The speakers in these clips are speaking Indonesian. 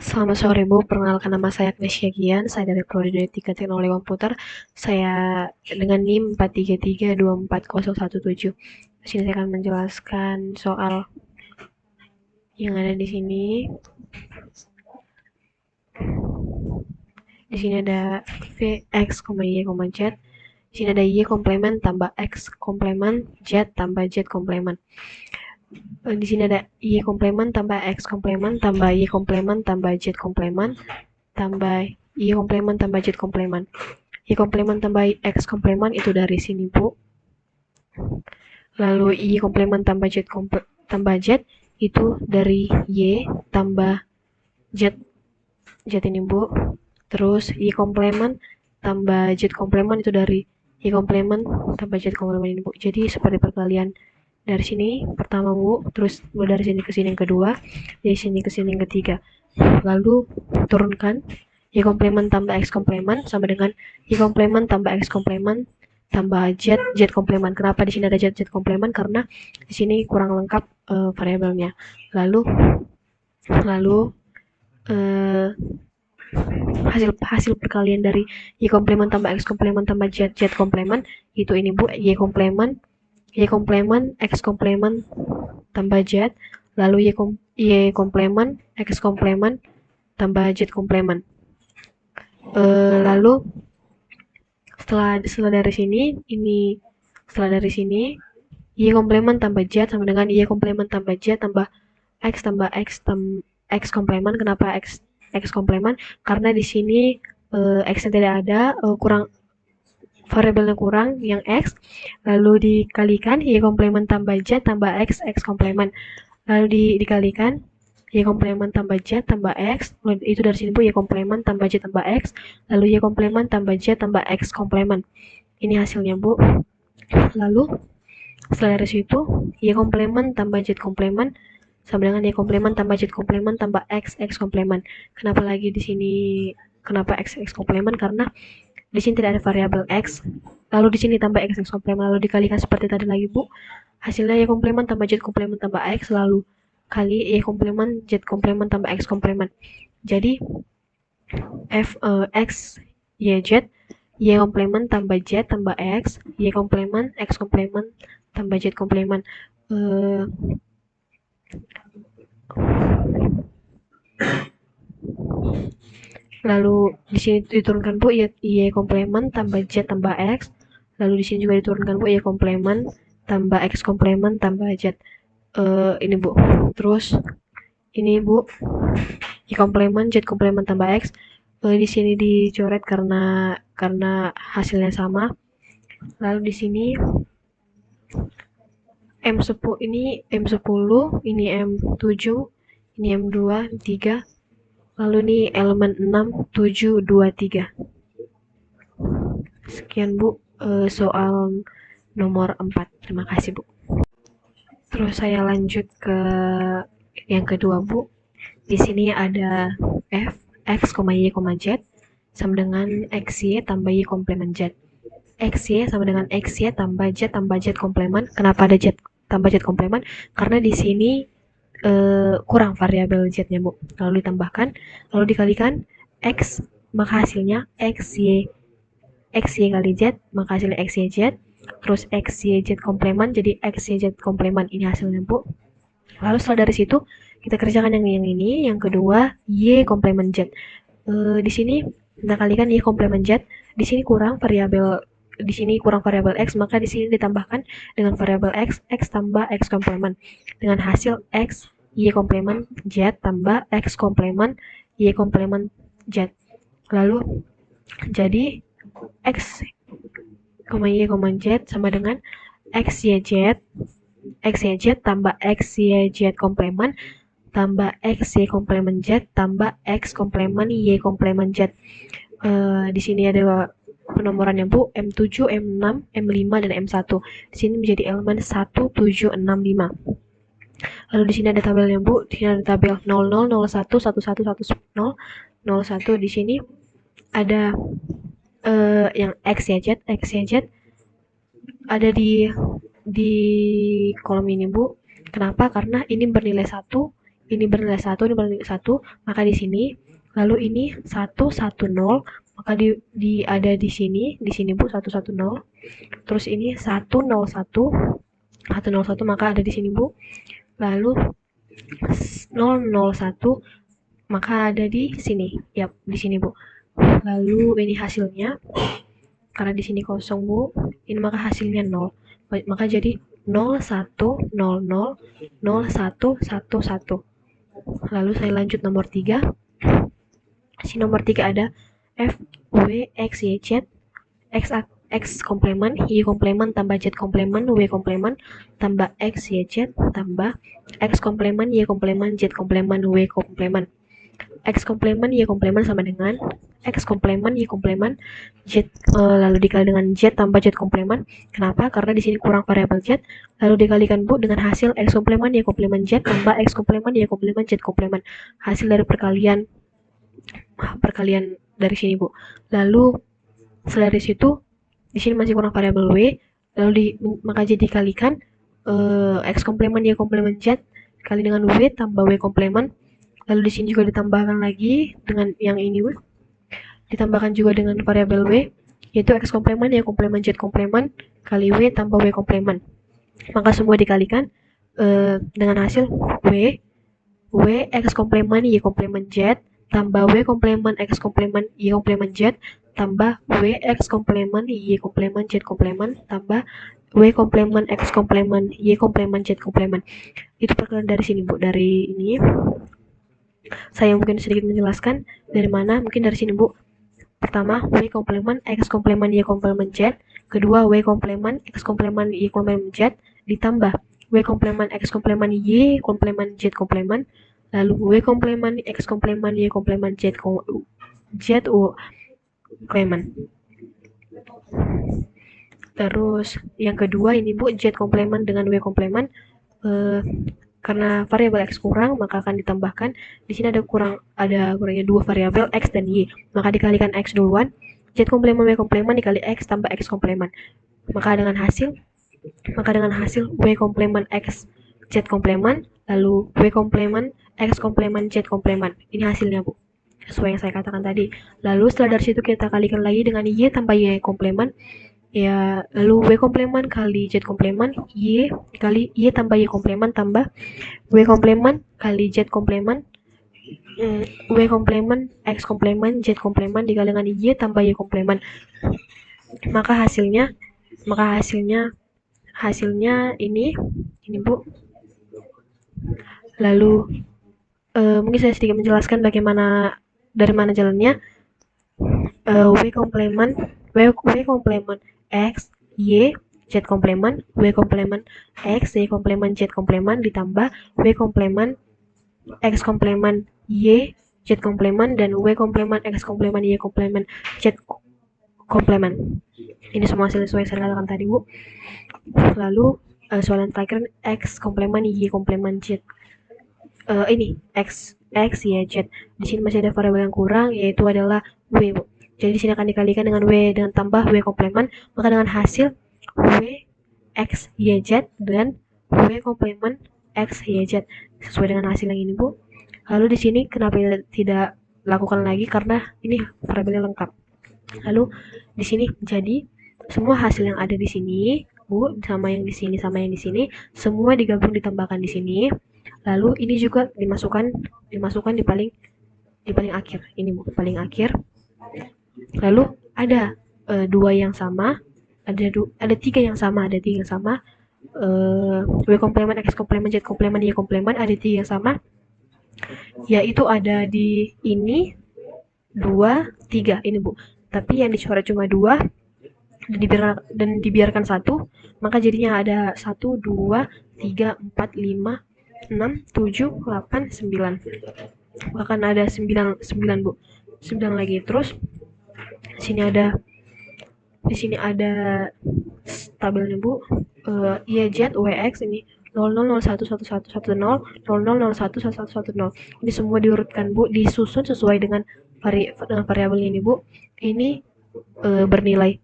Selamat sore Bu, perkenalkan nama saya Agnesia Gian, saya dari Prodi Etika Teknologi Komputer. Saya dengan NIM 433240117. Di sini saya akan menjelaskan soal yang ada di sini. Di sini ada Vx, Y, Z. Di sini ada Y komplemen tambah X komplemen Z tambah Z komplemen. Di sini ada Y komplemen tambah X komplemen tambah Y komplemen tambah Z komplemen tambah Y komplemen tambah Z komplemen. Y komplemen tambah X komplemen itu dari sini Bu. Lalu Y komplemen tambah Z itu dari Y tambah Z ini Bu. Terus Y komplemen tambah Z komplemen itu dari Y komplemen tambah Z komplemen ini Bu. Jadi seperti perkalian dari sini pertama Bu, terus dari sini ke sini yang kedua, dari sini ke sini yang ketiga. Lalu turunkan Y komplemen tambah X komplemen sama dengan Y komplemen tambah X komplemen tambah Z komplemen. Kenapa di sini ada Z komplemen? Karena di sini kurang lengkap variabelnya. Lalu hasil perkalian dari Y komplemen tambah X komplemen tambah Z komplemen itu ini Bu, Y komplemen X komplemen tambah Z, lalu Y komplemen X komplemen tambah Z komplemen. Lalu setelah dari sini setelah dari sini Y komplemen tambah Z sama dengan Y komplemen tambah Z tambah X komplemen. Kenapa X komplemen? Karena di sini X yang tidak ada, kurang variabelnya kurang yang X, lalu dikalikan Y komplemen tambah Z tambah X komplemen, lalu dikalikan Y komplemen tambah Z tambah X, itu dari sini Bu, Y komplemen tambah Z tambah X, lalu Y komplemen tambah Z tambah X komplemen. Ini hasilnya Bu. Lalu setelah dari situ Y komplemen tambah Z komplemen sama dengan Y komplemen tambah Z komplemen tambah X komplemen. Kenapa lagi di sini kenapa X komplemen? Karena di sini tidak ada variabel X, lalu di sini tambah X komplemen, lalu dikalikan seperti tadi lagi Bu. Hasilnya Y komplemen tambah Z komplemen tambah X, lalu kali Y komplemen Z komplemen tambah X komplemen. Jadi X Y Z Y komplemen tambah Z tambah X, Y komplemen X komplemen tambah Z komplemen. Lalu di sini diturunkan Bu, Y komplemen tambah Z tambah X, lalu di sini juga diturunkan Bu, Y komplemen tambah X komplemen tambah Z. Ini Bu. Terus ini Bu, Y komplemen Z komplemen tambah X. Di sini dicoret karena hasilnya sama. Lalu di sini M10 ini M10, ini M7, ini M2, 3. Lalu ini elemen 6, 7, 2, 3. Sekian Bu, soal nomor 4. Terima kasih Bu. Terus saya lanjut ke yang kedua Bu. Di sini ada F, X, Y, Z sama dengan XY tambah Y komplemen Z. XY sama dengan XY tambah Z komplemen. Kenapa ada Z tambah Z komplemen? Karena di sini kurang variabel Z-nya Bu. Lalu ditambahkan, lalu dikalikan X, maka hasilnya XY kali Z, maka hasilnya XYZ. Terus XYZ komplemen jadi XYZ komplemen. Ini hasilnya Bu. Lalu setelah dari situ kita kerjakan yang ini, yang kedua Y komplemen Z. Di sini kita kalikan Y komplemen Z. Di sini kurang variabel X, maka di sini ditambahkan dengan variabel X tambah X komplemen dengan hasil X Y komplemen Z tambah X komplemen Y komplemen Z. Lalu jadi X, Y, Z sama dengan XYZ tambah XYZ komplemen tambah XY komplemen Z tambah X komplemen Y komplemen Z. Di sini ada penomorannya Bu, M7, M6, M5, dan M1. Di sini menjadi elemen 1, 7, 6, 5. Lalu di sini ada tabelnya Bu, di sini ada tabel 00, 01, 11, 10, 01. Di sini ada yang XYZ ada di kolom ini Bu. Kenapa? Karena ini bernilai 1, ini bernilai 1, ini bernilai 1, maka di sini, lalu ini 1, 1, 0, maka ada di sini Bu 1, 1, 0. Terus ini 1, 0, 1, 1, 0, 1, maka ada di sini Bu. Lalu 0, 0, 1, maka ada di sini. Yap, di sini Bu. Lalu ini hasilnya, karena di sini kosong Bu, ini maka hasilnya 0. Maka jadi 0, 1, 0, 0, 0, 1, 1, 1. Lalu saya lanjut nomor 3. Si nomor 3 ada F, W, X, Y, Z, X komplemen, Y komplemen tambah Z komplemen, W komplemen tambah X, Y, Z tambah X komplemen, Y komplemen, Z komplemen, W komplemen. X komplemen, Y komplemen sama dengan X komplemen, Y komplemen, Z, lalu dikali dengan Z tambah Z komplemen. Kenapa? Karena di sini kurang variabel Z, lalu dikalikan Bu dengan hasil X komplemen, Y komplemen, Z tambah X komplemen, Y komplemen, Z komplemen. Hasil dari perkalian dari sini Bu. Lalu setelah dari situ di sini masih kurang variabel W, lalu maka jadi dikalikan X komplemen, Y komplemen, Z kali dengan W tambah W komplemen. Lalu di sini juga ditambahkan lagi dengan yang ini Bu. Ditambahkan juga dengan variabel W, yaitu X komplemen, Y komplemen, Z komplemen kali W tambah W komplemen. Maka semua dikalikan dengan hasil W X komplemen, Y komplemen, Z tambah W komplemen, X komplemen, Y komplemen, Z tambah W X komplemen, Y komplemen, Z komplemen tambah W komplemen, X komplemen, Y komplemen, Z komplemen. Itu perkalian dari sini Bu, dari ini. Saya mungkin sedikit menjelaskan dari mana, mungkin dari sini Bu. Pertama, W komplemen, X komplemen, Y komplemen, Z. Kedua, W komplemen, X komplemen, Y komplemen, Z ditambah W komplemen, X komplemen, Y komplemen, Z komplemen. Lalu W komplemen, X komplemen, Y komplemen, Z komplemen. Terus yang kedua ini Bu, Z komplemen dengan W komplemen. Karena variabel X kurang, maka akan ditambahkan. Di sini ada kurangnya 2 variabel X dan Y. Maka dikalikan X duluan. Z komplemen W komplemen dikali X tambah X komplemen. Maka dengan hasil W komplemen X Z komplemen, lalu W komplemen X komplemen Z komplemen. Ini hasilnya Bu, sesuai yang saya katakan tadi. Lalu setelah dari situ kita kalikan lagi dengan Y tambah Y komplemen. Ya, lalu W komplemen kali Z komplemen, Y kali Y tambah Y komplemen tambah W komplemen kali Z komplemen, W komplemen X komplemen Z komplemen dikali dengan Y tambah Y komplemen. Maka hasilnya ini Bu. Lalu mungkin saya sedikit menjelaskan dari mana jalannya. W komplemen X, Y, Z komplemen, W komplemen X, Y komplemen, Z komplemen ditambah W komplemen X komplemen, Y, Z komplemen dan W komplemen X komplemen, Y komplemen, Z komplemen. Ini semua hasil sesuai saya katakan tadi Bu. Lalu soal yang terakhir X komplemen, Y komplemen, Z. Ini X, Y, Z. Di sini masih ada variabel yang kurang, yaitu adalah W Bu. Jadi di sini akan dikalikan dengan W dengan tambah W komplemen, maka dengan hasil W X Y Z dan W komplemen X Y Z sesuai dengan hasil yang ini Bu. Lalu di sini kenapa tidak lakukan lagi, karena ini variabelnya lengkap. Lalu di sini jadi semua hasil yang ada di sini Bu, sama yang di sini sama yang di sini, semua digabung ditambahkan di sini. Lalu ini juga dimasukkan di paling akhir. Ini Bu, paling akhir. Lalu ada 2 yang sama, ada 3 yang sama, W komplemen, X komplemen, Z komplemen, Y komplemen, ada 3 yang sama, yaitu ada di ini 2, 3 ini Bu. Tapi yang dicoret cuma 2 dan dibiarkan 1, maka jadinya ada 1, 2, 3, 4, 5, 6, 7, 8, 9. Bahkan ada 9 Bu. 9 lagi. Terus di sini ada tabelnya Bu. YZ WX ini 00011110 00011110. Ini semua diurutkan Bu, disusun sesuai dengan variabelnya ini Bu. Ini bernilai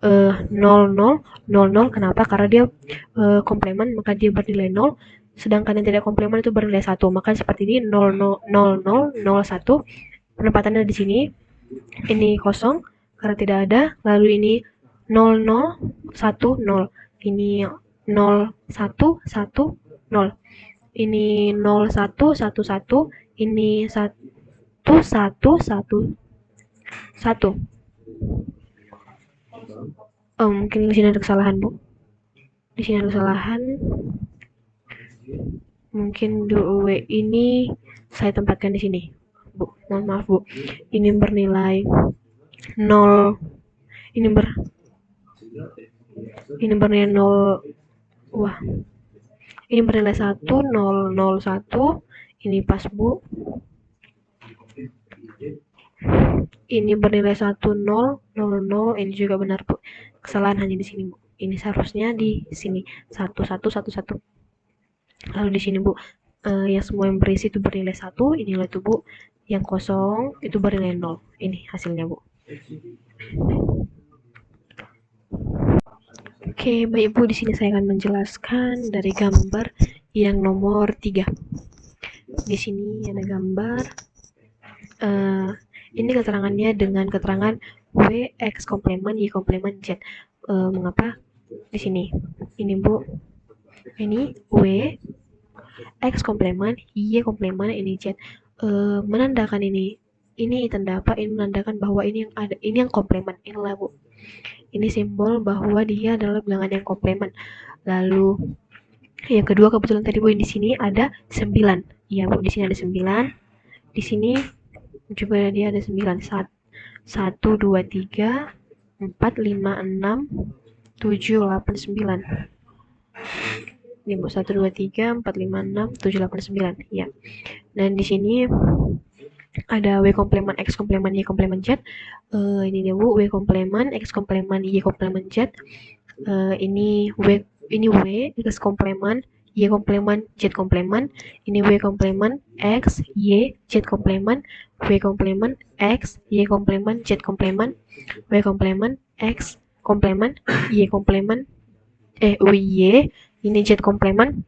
00. Kenapa? Karena dia komplemen, maka dia bernilai 0. sedangkan yang tidak komplemen itu bernilai 1. Maka seperti ini 0, 0, 0, 0, 0, 1. Penempatannya di sini. Ini kosong karena tidak ada. Lalu ini 0, 0, 1, 0. Ini 0, 1, 1, 0. Ini 0, 1, 1, 1. Ini 1, 1, 1, 1. Mungkin di sini ada kesalahan, Bu. Di sini ada kesalahan. Mungkin W ini saya tempatkan di sini, Bu. Mohon maaf, Bu. Ini bernilai 0. Ini bernilai 0. Wah. Ini bernilai 1, 0, 0, 1. Ini pas, Bu. Ini bernilai 1, 0, 0, 0. Ini juga benar, Bu. Kesalahan hanya di sini, Bu. Ini seharusnya di sini 1, 1, 1, 1. Lalu di sini, Bu, yang semua yang berisi itu bernilai 1. Inilah itu, Bu. Yang kosong itu bernilai 0. Ini hasilnya, Bu. Oke, baik Bu, di sini saya akan menjelaskan dari gambar yang nomor 3. Di sini ada gambar. Ini keterangannya dengan keterangan W X komplemen Y komplemen Z. Mengapa di sini? Ini Bu, ini W X komplemen Y komplemen, ini Z. Menandakan ini tanda apa? Ini menandakan bahwa ini yang ada, ini yang komplemen. Inilah Bu. Ini simbol bahwa dia adalah bilangan yang komplemen. Lalu yang kedua, kebetulan tadi Bu di sini ada 9. Iya Bu, di sini ada 9. Di sini juga dia ada 9. 1, 2, 3, 4, 5, 6, 7, 8, 9. Ini Bu, 1, 2, 3, 4, 5, 6, 7, 8, 9. Ya. Dan di sini ada W komplemen X komplemen Y komplemen Z. Ini dia Bu, W komplemen X komplemen Y komplemen Z. Ini W X komplemen Y komplemen Z komplemen. Ini W komplemen X Y Z komplemen. W komplemen X Y komplemen Z komplemen. W komplemen X komplemen Y komplemen Y. Ini Z komplemen.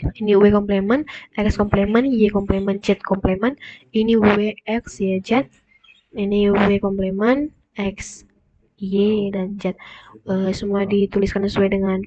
Ini W komplemen X komplemen Y komplemen Z komplemen. Ini W X Y Z. Ini W komplemen X Y dan Z. Semua dituliskan sesuai dengan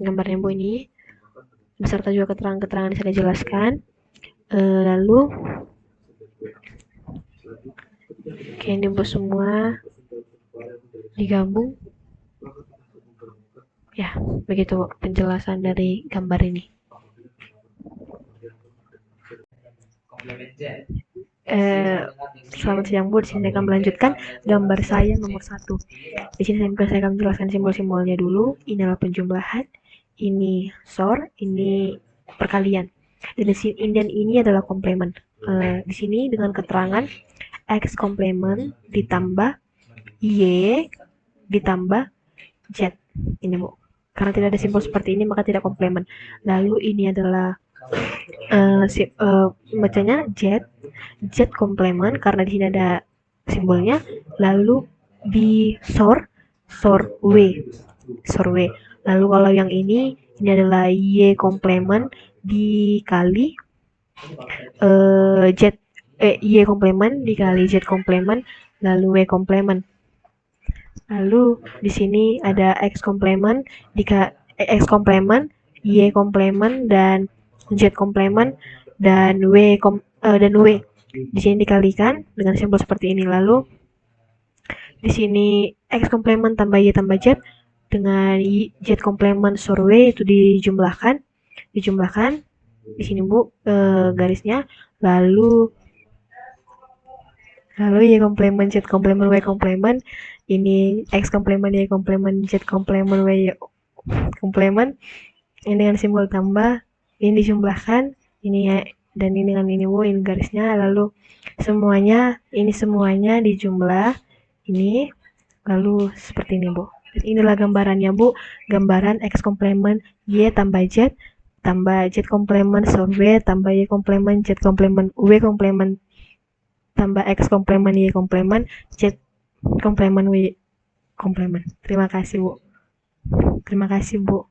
gambarnya Bu ini, beserta juga keterangan-keterangan yang saya jelaskan. Lalu oke, ini Bu semua digabung. Ya, begitu penjelasan dari gambar ini. Selamat siang Bu, di sini saya akan melanjutkan gambar saya nomor 1. Di sini saya akan menjelaskan simbol-simbolnya dulu. Ini adalah penjumlahan, ini SOR, ini perkalian. Dan ini adalah komplemen. Di sini dengan keterangan X komplemen ditambah Y ditambah Z. Ini Bu. Karena tidak ada simbol seperti ini maka tidak komplemen. Lalu ini adalah bacanya Z komplemen karena di sini ada simbolnya. Lalu di SOR W. Lalu kalau yang ini adalah Y komplemen dikali Y komplemen dikali Z komplemen lalu W komplemen. Lalu di sini ada X komplemen X komplemen, Y komplemen dan Z komplemen dan W. Di sini dikalikan dengan simbol seperti ini. Lalu di sini X komplemen tambah Y tambah Z dengan Z komplemen SOR W itu dijumlahkan. Di sini Bu garisnya. Lalu Y komplemen Z komplemen W komplemen. Ini X komplemen Y komplemen Z komplemen W komplemen. Ini dengan simbol tambah. Ini dijumlahkan. Ini ya, dan ini dengan ini Bu, ini garisnya. Lalu semuanya dijumlah. Ini lalu seperti ini Bu. Inilah gambarannya Bu. Gambaran X komplemen Y tambah Z tambah Z komplemen SOR W tambah Y komplemen Z komplemen W komplemen tambah X komplemen Y komplemen Z komplemen W komplemen. Terima kasih Bu.